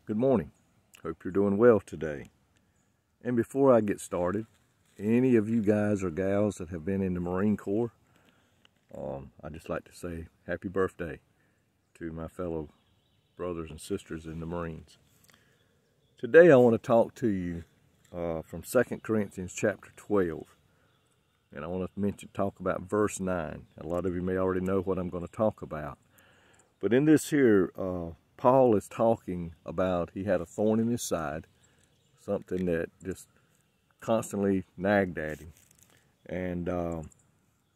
Good morning. Hope you're doing well today. And before I get started, any of you guys or gals that have been in the Marine Corps, I'd just like to say happy birthday to my fellow brothers and sisters in the Marines. Today I want to talk to you from 2 Corinthians chapter 12. And I want to talk about verse 9. A lot of you may already know what I'm going to talk about. But in this here, Paul is talking about he had a thorn in his side, something that just constantly nagged at him. And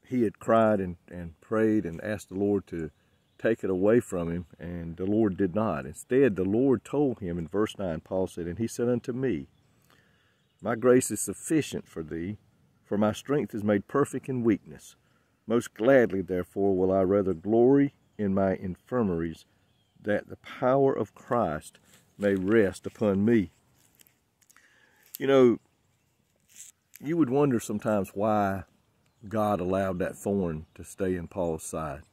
he had cried and prayed and asked the Lord to take it away from him, and the Lord did not. Instead, the Lord told him in verse 9, Paul said, "And he said unto me, My grace is sufficient for thee, for my strength is made perfect in weakness. Most gladly, therefore, will I rather glory in my infirmities, that the power of Christ may rest upon me." You know, you would wonder sometimes why God allowed that thorn to stay in Paul's side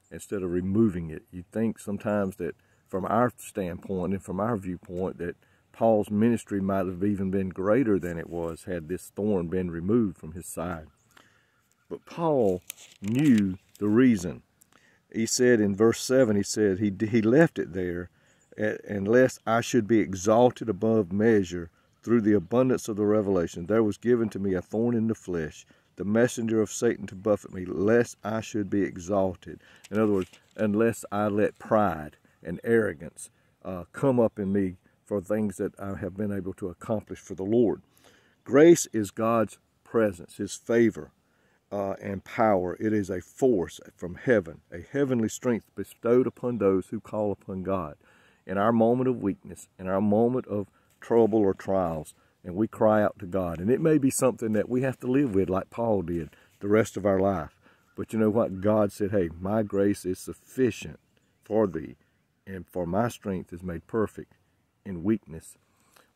instead of removing it. You'd think sometimes that from our standpoint and from our viewpoint that Paul's ministry might have even been greater than it was had this thorn been removed from his side. But Paul knew the reason. He said in verse 7, he said, he left it there, "Unless I should be exalted above measure through the abundance of the revelation, there was given to me a thorn in the flesh, the messenger of Satan to buffet me, lest I should be exalted." In other words, unless I let pride and arrogance come up in me for things that I have been able to accomplish for the Lord. Grace is God's presence, His favor, and power. It is a force from heaven, a heavenly strength bestowed upon those who call upon God. In our moment of weakness, in our moment of trouble or trials, and we cry out to God. And it may be something that we have to live with like Paul did the rest of our life. But you know what? God said, "Hey, my grace is sufficient for thee, and for my strength is made perfect in weakness."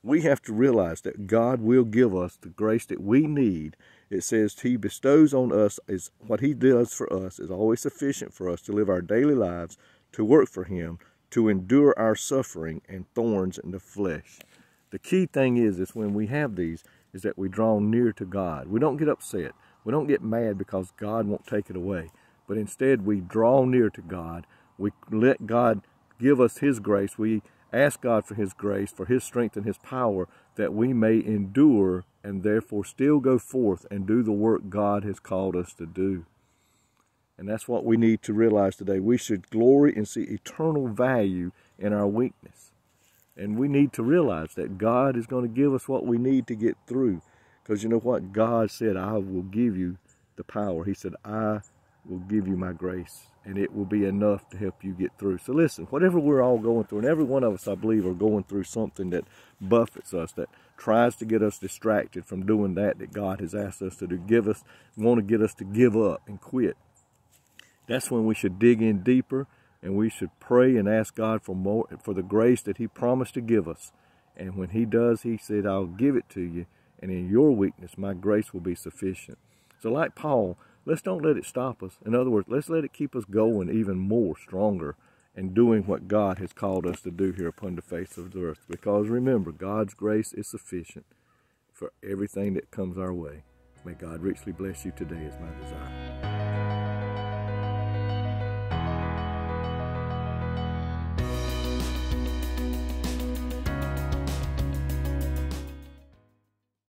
We have to realize that God will give us the grace that we need. It says He bestows on us, is what He does for us is always sufficient for us to live our daily lives, to work for Him, to endure our suffering and thorns in the flesh. The key thing is when we have these, is that we draw near to God. We don't get upset. We don't get mad because God won't take it away. But instead we draw near to God. We let God give us His grace. We ask God for His grace, for His strength and His power, that we may endure and therefore still go forth and do the work God has called us to do. And that's what we need to realize today. We should glory and see eternal value in our weakness. And we need to realize that God is going to give us what we need to get through. Because you know what? God said, "I will give you the power." He said, "I will give you my grace, and it will be enough to help you get through." So listen, whatever we're all going through, and every one of us, I believe, are going through something that buffets us, that tries to get us distracted from doing that God has asked us to do, want to get us to give up and quit. That's when we should dig in deeper, and we should pray and ask God for more, for the grace that He promised to give us. And when He does, He said, "I'll give it to you, and in your weakness, my grace will be sufficient." So like Paul, let's don't let it stop us. In other words, let's let it keep us going even more stronger and doing what God has called us to do here upon the face of the earth. Because remember, God's grace is sufficient for everything that comes our way. May God richly bless you today is my desire.